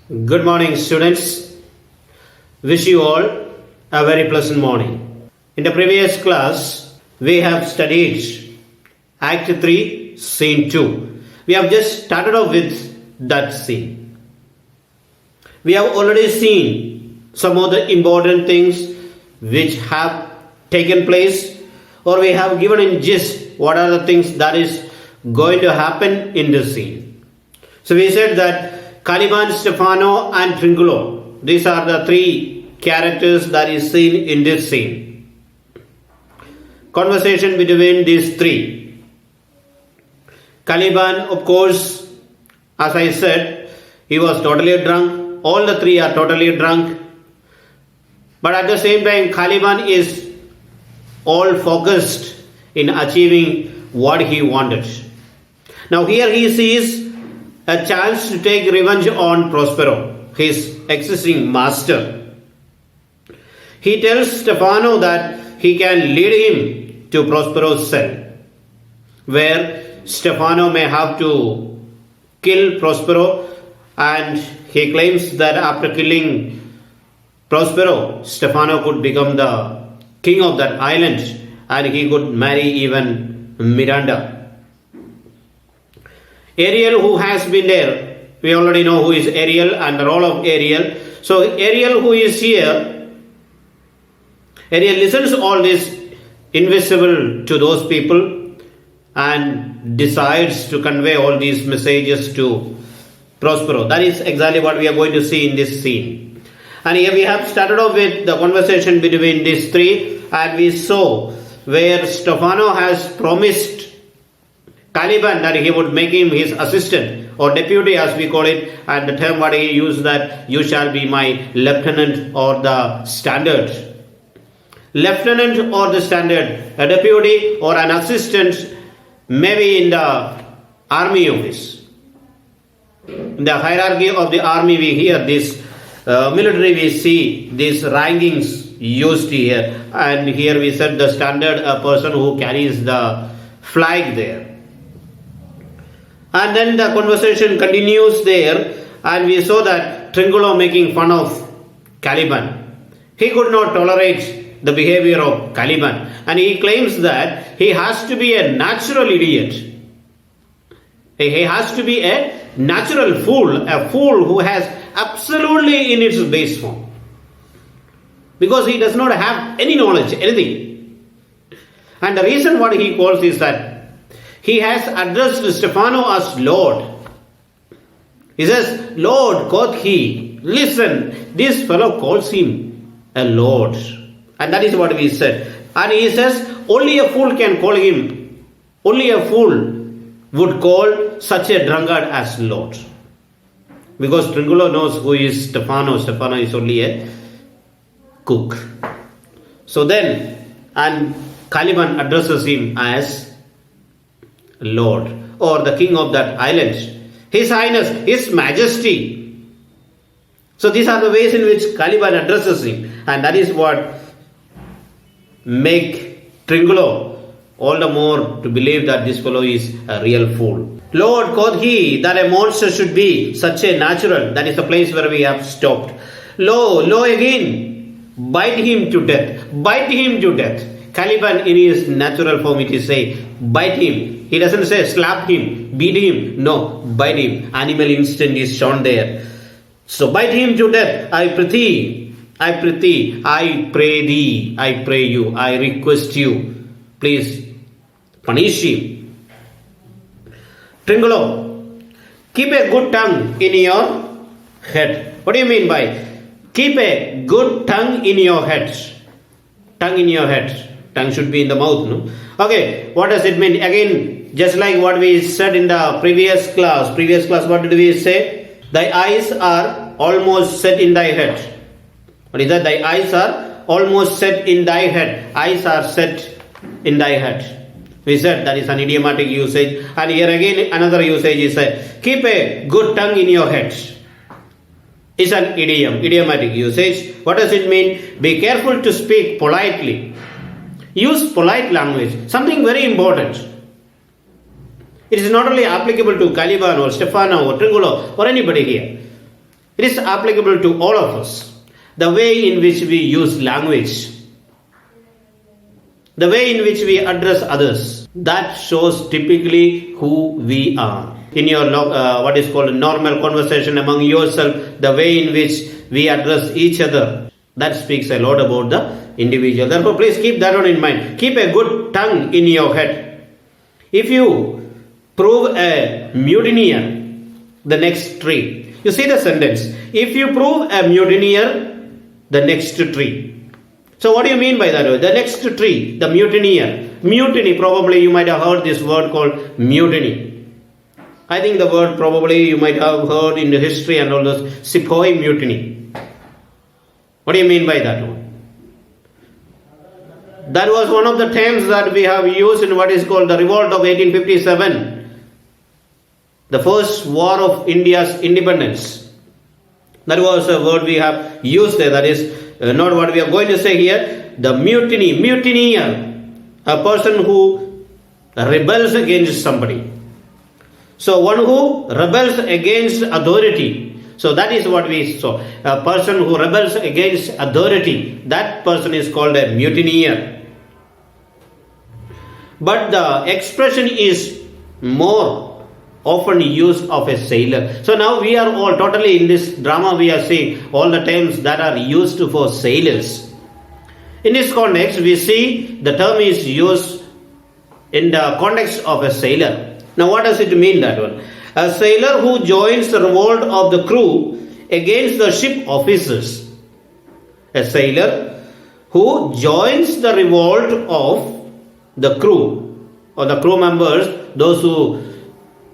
Good morning, students. Wish you all a very pleasant morning. In the previous class, we have studied Act 3, Scene 2. We have just started off with that scene. We have already seen some of the important things which have taken place, or we have given in gist what are the things that is going to happen in this scene. So we said that Caliban, Stefano and Trinculo, these are the three characters that is seen in this scene. Conversation between these three. Caliban, of course, as I said, he was totally drunk. All the three are totally drunk. But at the same time, Caliban is all focused in achieving what he wanted. Now here he sees a chance to take revenge on Prospero, his existing master. He tells Stefano that he can lead him to Prospero's cell, where Stefano may have to kill Prospero, and he claims that after killing Prospero, Stefano could become the king of that island and he could marry even Miranda. Ariel, who has been there, we already know who is Ariel and the role of Ariel. So Ariel, who is here, Ariel listens all this invisible to those people and decides to convey all these messages to Prospero. That is exactly what we are going to see in this scene. And here we have started off with the conversation between these three, and we saw where Stefano has promised Caliban that he would make him his assistant or deputy, as we call it, and the term what he used, that you shall be my lieutenant or the standard. Lieutenant or the standard, a deputy or an assistant, maybe in the army office. In the hierarchy of the army, we hear this military, we see these rankings used here, and here we said the standard, a person who carries the flag there. And then the conversation continues there, and we saw that Trinculo making fun of Caliban. He could not tolerate the behavior of Caliban, and he claims that he has to be a natural idiot. He has to be a natural fool, a fool who has absolutely in its base form. Because he does not have any knowledge, anything. And the reason what he calls is that he has addressed Stefano as Lord. He says, Lord, quoth he. Listen, this fellow calls him a Lord. And that is what we said. And he says, only a fool can call him. Only a fool would call such a drunkard as Lord. Because Trinculo knows who is Stefano. Stefano is only a cook. So then, and Caliban addresses him as Lord, or the king of that island, His Highness, His Majesty. So these are the ways in which Caliban addresses him, and that is what make Trinculo all the more to believe that this fellow is a real fool. Lord, quoth he, that a monster should be such a natural. That is the place where we have stopped. Lo again, bite him to death. Bite him to death. Caliban in his natural form, it is say, bite him. He doesn't say slap him, beat him. No, bite him. Animal instinct is shown there. So bite him to death. I prithee, I pray thee, I pray you, I request you. Please punish him. Trinculo, keep a good tongue in your head. What do you mean by keep a good tongue in your head? Tongue in your head. Tongue should be in the mouth, no? Okay, what does it mean? Again, just like what we said in the previous class, what did we say? Thy eyes are almost set in thy head. What is that? Thy eyes are almost set in thy head. Eyes are set in thy head. We said that is an idiomatic usage. And here again another usage is keep a good tongue in your head. It's an idiomatic usage. What does it mean? Be careful to speak politely. Use polite language. Something very important. It is not only applicable to Caliban or Stefano or Trinculo or anybody here. It is applicable to all of us. The way in which we use language, the way in which we address others, that shows typically who we are. In your what is called normal conversation among yourself, the way in which we address each other, that speaks a lot about the individual. Therefore, please keep that one in mind. Keep a good tongue in your head. If you prove a mutineer, the next tree. You see the sentence. If you prove a mutineer, the next tree. So what do you mean by that? The next tree, the mutineer. Mutiny, probably you might have heard this word called mutiny. I think the word probably you might have heard in the history and all those. Sepoy mutiny. What do you mean by that one? That was one of the terms that we have used in what is called the revolt of 1857. The first war of India's independence. That was a word we have used there. That is not what we are going to say here. The mutiny, mutineer, a person who rebels against somebody. So one who rebels against authority. So that is what we saw. A person who rebels against authority, that person is called a mutineer. But the expression is more often used of a sailor. So now we are all totally in this drama, we are seeing all the terms that are used for sailors. In this context, we see the term is used in the context of a sailor. Now what does it mean, that one? A sailor who joins the revolt of the crew against the ship officers. A sailor who joins the revolt of the crew or the crew members, those who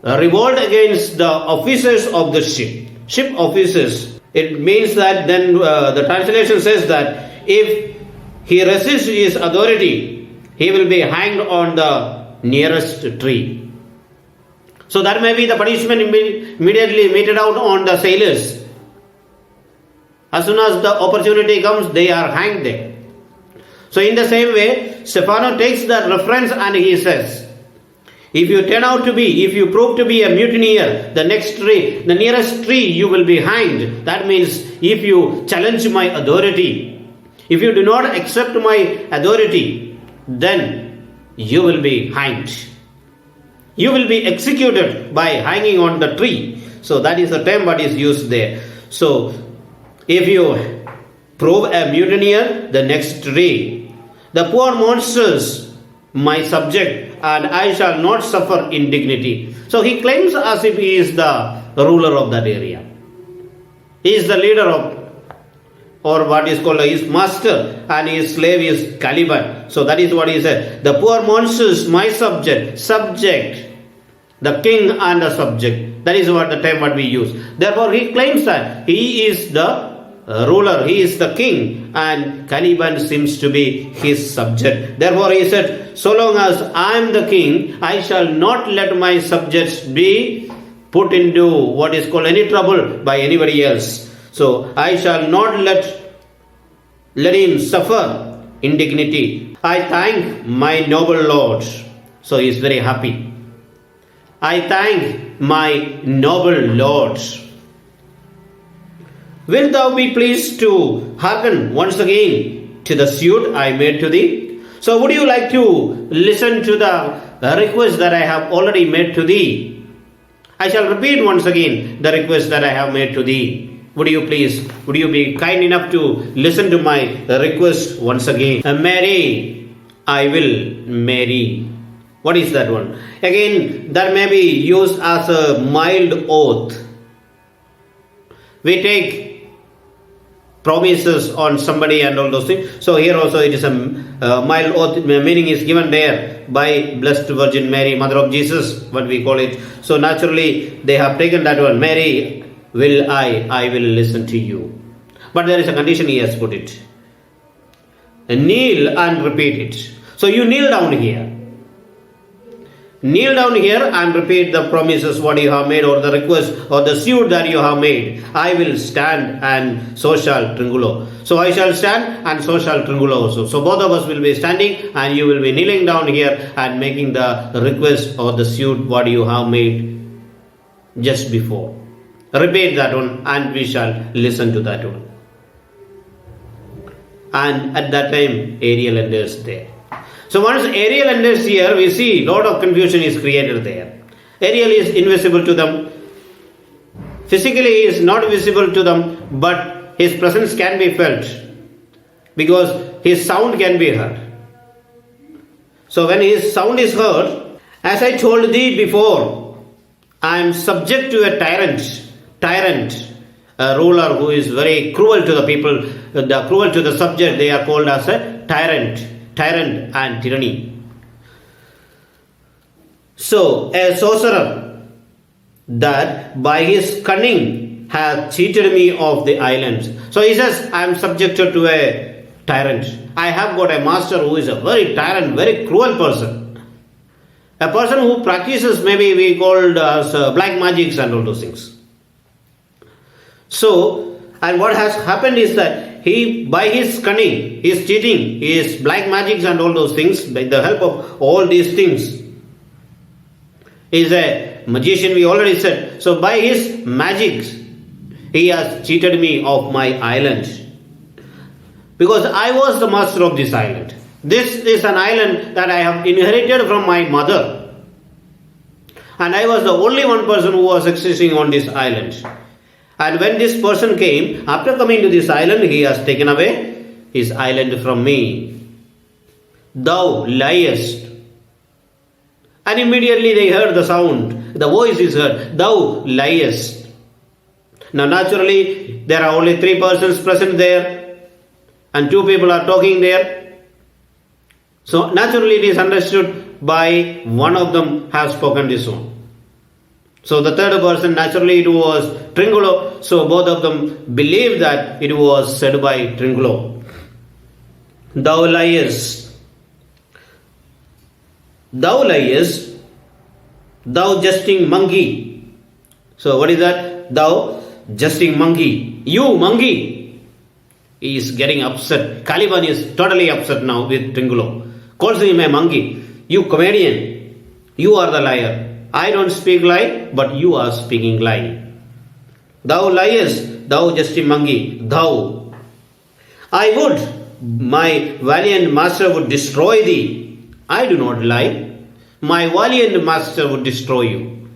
revolt against the officers of the ship. Ship officers. It means that then the translation says that if he resists his authority, he will be hanged on the nearest tree. So that may be the punishment immediately meted out on the sailors. As soon as the opportunity comes, they are hanged there. So in the same way, Stefano takes the reference and he says, if you turn out to be, if you prove to be a mutineer, the next tree, the nearest tree, you will be hanged. That means if you challenge my authority, if you do not accept my authority, then you will be hanged. You will be executed by hanging on the tree. So that is the term what is used there. So if you prove a mutineer, the next tree. The poor monsters, my subject, and I shall not suffer indignity. So he claims as if he is the ruler of that area. He is the leader of, or what is called his master, and his slave is Caliban. So that is what he said. The poor monsters, my subject, the king and the subject. That is what the term what we use. Therefore he claims that he is the ruler, he is the king, and Caliban seems to be his subject. Therefore he said, so long as I am the king, I shall not let my subjects be put into what is called any trouble by anybody else. So I shall not let him suffer indignity. I thank my noble lord. So he is very happy. I thank my noble lord. Wilt thou be pleased to hearken once again to the suit I made to thee? So would you like to listen to the request that I have already made to thee? I shall repeat once again the request that I have made to thee. Would you be kind enough to listen to my request once again? Marry, I will marry. What is that one? Again, that may be used as a mild oath. We take promises on somebody and all those things. So here also it is a mild oath, meaning is given there by Blessed Virgin Mary, Mother of Jesus, what we call it. So naturally they have taken that one. Mary, I will listen to you. But there is a condition he has put it. Kneel and repeat it. So you kneel down here. Kneel down here and repeat the promises what you have made, or the request or the suit that you have made. I will stand and so shall Tringulo. So I shall stand and so shall Tringulo also. So both of us will be standing and you will be kneeling down here and making the request or the suit what you have made just before. Repeat that one and we shall listen to that one. And at that time, Ariel enters there. So once Ariel enters here, we see lot of confusion is created there. Ariel is invisible to them. Physically he is not visible to them, but his presence can be felt because his sound can be heard. So when his sound is heard, as I told thee before, I am subject to a tyrant, a ruler who is very cruel to the people, cruel to the subject. They are called as a tyrant and tyranny. So a sorcerer that by his cunning hath cheated me of the islands. So he says, I am subjected to a tyrant. I have got a master who is a very tyrant, very cruel person. A person who practices, maybe we called as black magics and all those things. So, and what has happened is that he, by his cunning, his cheating, his black magics and all those things, by the help of all these things, is a magician, we already said. So by his magics, he has cheated me of my island. Because I was the master of this island. This is an island that I have inherited from my mother. And I was the only one person who was existing on this island. And when this person came, after coming to this island, he has taken away his island from me. Thou liest. And immediately they heard the sound. The voice is heard. Thou liest. Now naturally, there are only 3 persons present there. And 2 people are talking there. So naturally it is understood by one of them has spoken this one. So the third person, naturally it was Tringulo. So both of them believed that it was said by Tringulo. Thou liest. Thou liest. Thou jesting monkey. So what is that? Thou jesting monkey. You monkey. He is getting upset. Caliban is totally upset now with Tringulo. Calls him a monkey. You comedian. You are the liar. I don't speak lie, but you are speaking lie. Thou liest, thou jesting monkey, thou. I would, my valiant master would destroy thee. I do not lie. My valiant master would destroy you.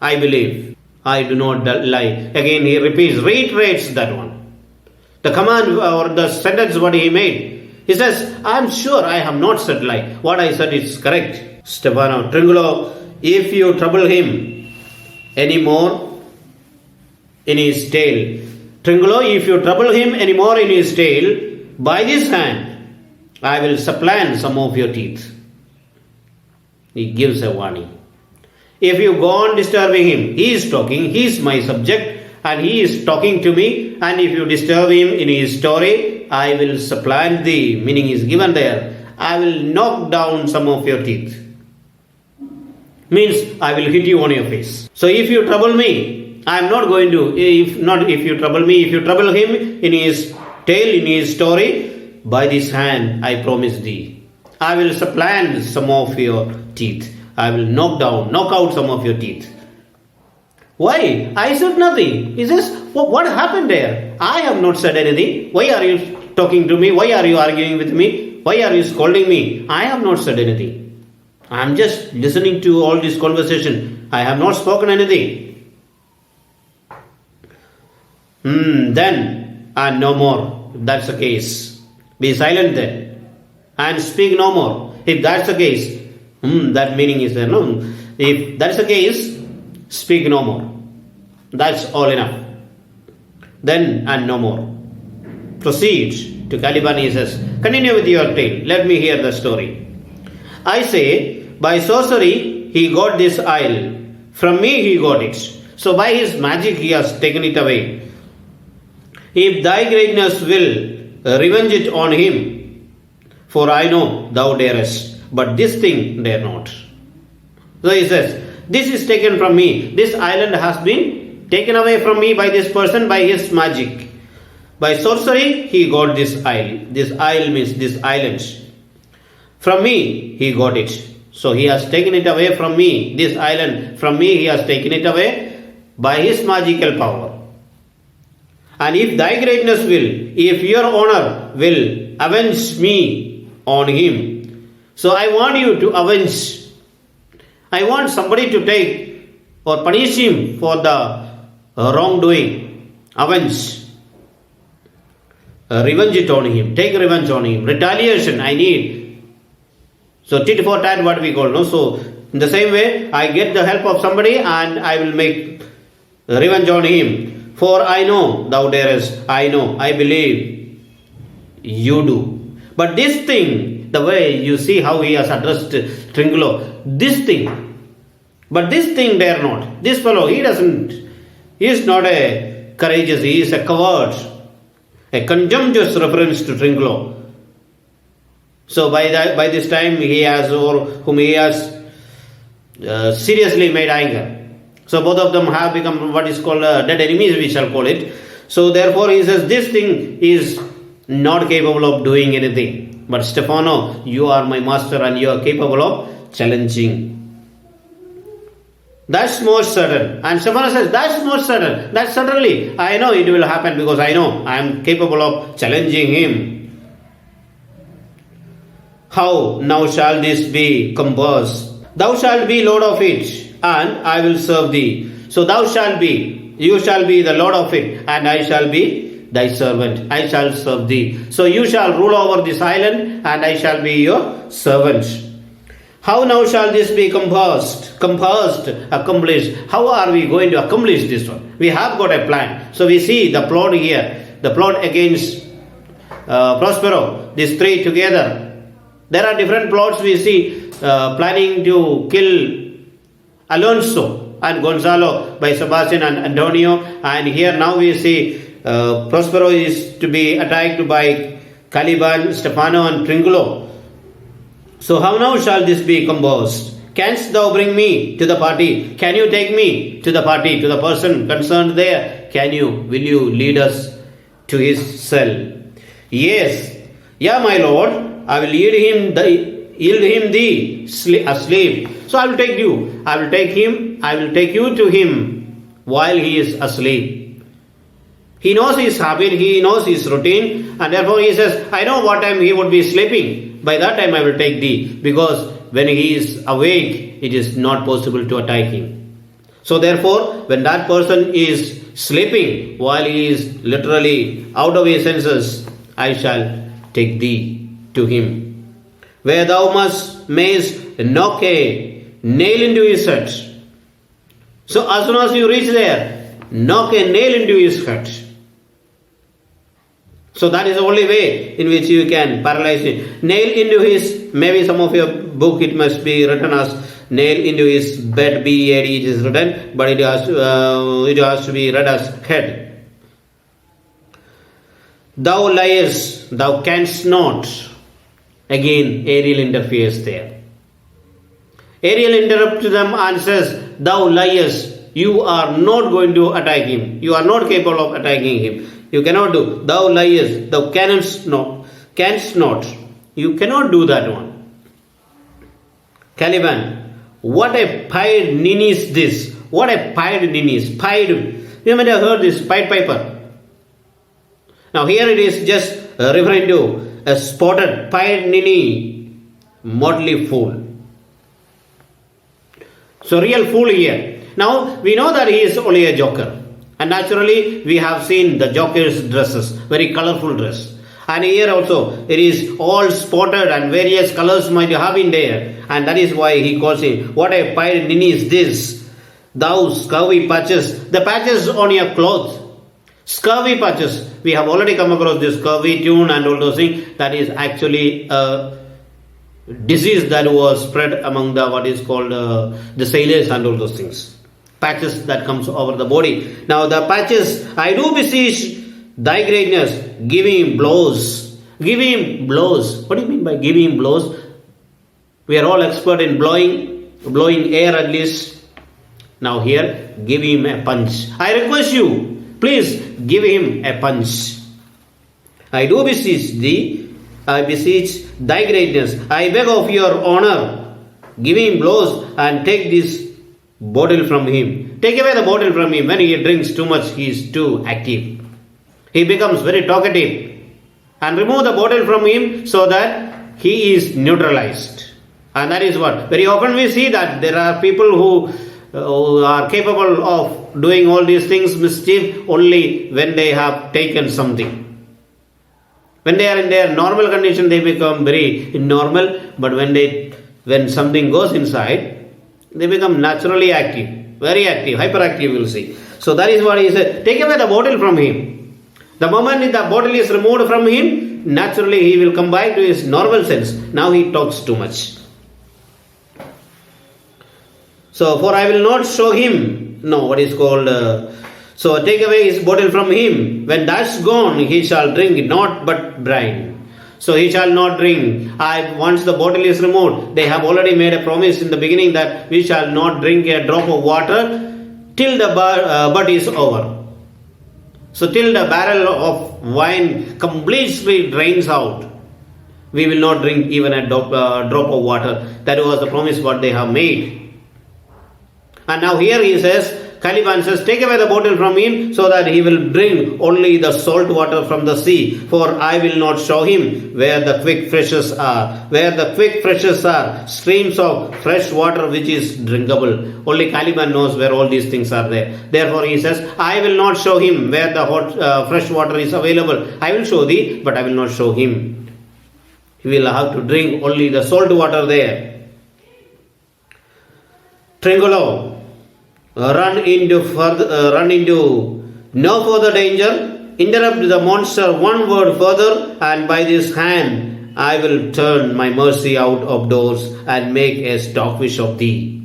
I believe. I do not lie. Again he reiterates that one. The command or the sentence what he made. He says, I am sure I have not said lie. What I said is correct. Stefano, Tringulo, if you trouble him anymore in his tail. Tringulo, if you trouble him anymore in his tail, by this hand I will supplant some of your teeth. He gives a warning. If you go on disturbing him, he is talking, he is my subject and he is talking to me, and if you disturb him in his story, I will supplant thee, meaning is given there. I will knock down some of your teeth. Means I will hit you on your face. So if you trouble me, I am not going to, if you trouble me, if you trouble him in his tale, in his story, by this hand I promise thee, I will supplant some of your teeth. I will knock out some of your teeth. Why? I said nothing. He says, what happened there? I have not said anything. Why are you talking to me? Why are you arguing with me? Why are you scolding me? I have not said anything. I am just listening to all this conversation. I have not spoken anything. Then, and no more. If that's the case, be silent then. And speak no more. If that's the case, that meaning is there. No. If that's the case, speak no more. That's all enough. Then and no more. Proceed to Caliban. He says, continue with your tale. Let me hear the story. I say, by sorcery he got this isle. From me he got it. So by his magic he has taken it away. If thy greatness will revenge it on him, for I know thou darest, but this thing dare not. So he says, this is taken from me. This island has been taken away from me by this person, by his magic. By sorcery, he got this isle. This isle means this island. From me, he got it. So he has taken it away from me. This island, from me, he has taken it away. by his magical power. And if thy greatness will, if your honor will avenge me on him. So I want you to avenge. I want somebody to take or punish him for the wrongdoing. Avenge. Revenge it on him. Take revenge on him. Retaliation I need. So tit for tat, what we call. No? So in the same way, I get the help of somebody and I will make revenge on him. For I know thou darest, I know, I believe you do. But this thing, the way you see how he has addressed Trinculo, this thing, but this thing dare not. This fellow, he is not a courageous, he is a coward. A contemptuous reference to Trinculo. So by this time he has, or whom he has seriously made anger. So both of them have become what is called dead enemies, we shall call it. So therefore he says, this thing is not capable of doing anything. But Stefano, you are my master and you are capable of challenging. That's most certain. And Stefano says, that's most certain. That certainly, I know it will happen because I know I am capable of challenging him. How now shall this be composed? Thou shalt be Lord of it, and I will serve thee. So thou shalt be, you shall be the Lord of it, and I shall be thy servant. I shall serve thee. So you shall rule over this island, and I shall be your servant. How now shall this be accomplished? How are we going to accomplish this one? We have got a plan. So we see the plot here, the plot against Prospero, these three together. There are different plots we see planning to kill Alonso and Gonzalo by Sebastian and Antonio. And here now we see Prospero is to be attacked by Caliban, Stefano and Trinculo. So how now shall this be composed? Canst thou bring me to the party? Can you take me to the party, to the person concerned there? Will you lead us to his cell? Yes. Yeah, my lord, I will yield him thee asleep. So I will take you. I will take you to him while he is asleep. He knows his habit, he knows his routine, and therefore he says, I know what time he would be sleeping. By that time I will take thee, because when he is awake, it is not possible to attack him. So therefore, when that person is sleeping, while he is literally out of his senses, I shall take thee to him. Where thou mayest knock a nail into his head. So as soon as you reach there, knock a nail into his head. So that is the only way in which you can paralyze it. Nail into his, maybe some of your book it must be written as nail into his bed, B-E-D it is written, but it has to be read as head. Thou liest, thou canst not. Again, Ariel interferes there. Ariel interrupts them and says, thou liest, you are not going to attack him. You are not capable of attacking him. You cannot do. Thou liest, thou canst not. You cannot do that one. Caliban, what a pied ninny is this? What a pied ninny is. Pied. You might have heard this, Pied Piper. Now here it is just referring to a spotted pied ninny, motley fool. So real fool here. Now we know that he is only a joker. And naturally, we have seen the joker's dresses, very colorful dress. And here also, it is all spotted and various colors might have been there. And that is why he calls him, what a pied ninny is this? Thou scurvy patches, the patches on your clothes. Scurvy patches, we have already come across this scurvy tune and all those things. That is actually a disease that was spread among the, what is called the sailors and all those things. Patches that comes over the body. Now the patches, I do beseech thy greatness, give him blows. Give him blows. What do you mean by giving him blows? We are all expert in blowing air at least. Now here, give him a punch. I request you, please give him a punch. I do beseech thee, I beseech thy greatness. I beg of your honor, give him blows and take this bottle from him. Take away the bottle from him. When he drinks too much, he is too active. He becomes very talkative. And remove the bottle from him so that he is neutralized. And that is what. Very often we see that there are people who are capable of doing all these things, mischief, only when they have taken something. When they are in their normal condition, they become very normal. But when something goes inside, they become naturally active, very active, hyperactive, we'll see. So that is what he said. Take away the bottle from him. The moment the bottle is removed from him, naturally he will come back to his normal sense. Now he talks too much. So, for I will not show him, so take away his bottle from him. When that's gone, he shall drink not but brine. So he shall not drink. Once the bottle is removed, they have already made a promise in the beginning that we shall not drink a drop of water till the butt is over. So till the barrel of wine completely drains out, we will not drink even a drop of water. That was the promise what they have made. And now here he says, Caliban says, take away the bottle from him so that he will bring only the salt water from the sea. For I will not show him where the quick freshes are. Where the quick freshes are, streams of fresh water which is drinkable. Only Caliban knows where all these things are there. Therefore he says, I will not show him where the fresh water is available. I will show thee, but I will not show him. He will have to drink only the salt water there. Tringulo. Run into no further danger, interrupt the monster one word further, and by this hand I will turn my mercy out of doors and make a stockfish of thee.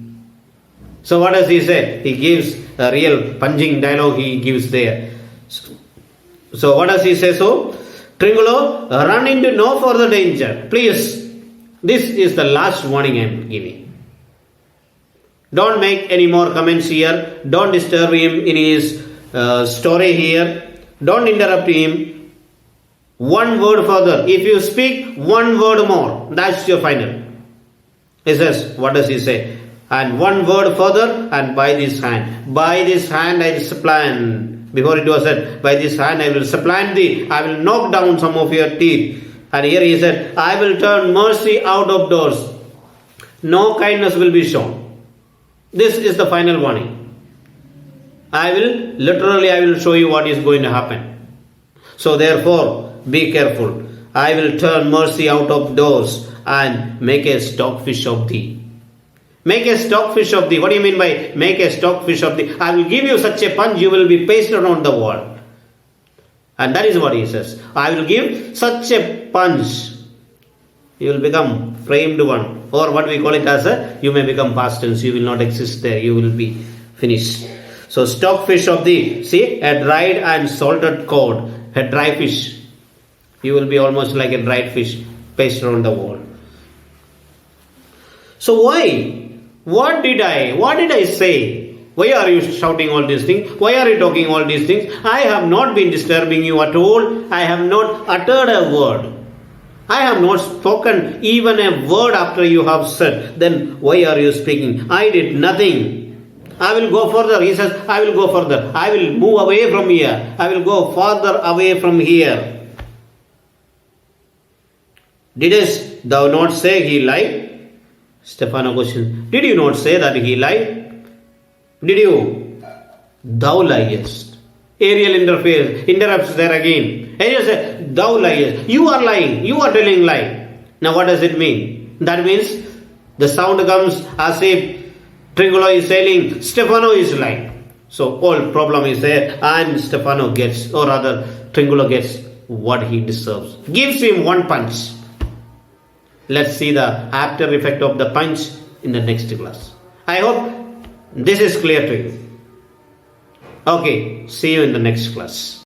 So what does he say? He gives a real punching dialogue he gives there. So what does he say? So, Tringulo, run into no further danger. Please, this is the last warning I am giving. Don't make any more comments here. Don't disturb him in his story here. Don't interrupt him. One word further. If you speak one word more, that's your final. He says, what does he say? And one word further, and by this hand. By this hand I will supplant. Before it was said, by this hand I will supplant thee. I will knock down some of your teeth. And here he said, I will turn mercy out of doors. No kindness will be shown. This is the final warning. I will show you what is going to happen. So therefore, be careful. I will turn mercy out of doors and make a stockfish of thee. Make a stockfish of thee. What do you mean by make a stockfish of thee? I will give you such a punch, you will be pasted around the wall. And that is what he says. I will give such a punch. You will become framed one. Or what we call it as you may become past tense. You will not exist there. You will be finished. So stockfish of thee. See, a dried and salted cod. A dry fish. You will be almost like a dried fish pasted around the wall. So why? What did I say? Why are you shouting all these things? Why are you talking all these things? I have not been disturbing you at all. I have not uttered a word. I have not spoken even a word after you have said. Then why are you speaking? I did nothing. I will go further. He says, I will go further. I will move away from here. I will go farther away from here. Didst thou not say he lied? Stefano questions. Did you not say that he lied? Did you? Thou liest. Ariel interrupts there again. Ariel says, thou liest. You are lying. You are telling lie. Now what does it mean? That means the sound comes as if Tringulo is saying, Stefano is lying. So all problem is there and Stefano gets, or rather Tringulo gets what he deserves. Gives him one punch. Let's see the after effect of the punch in the next class. I hope this is clear to you. Okay, see you in the next class.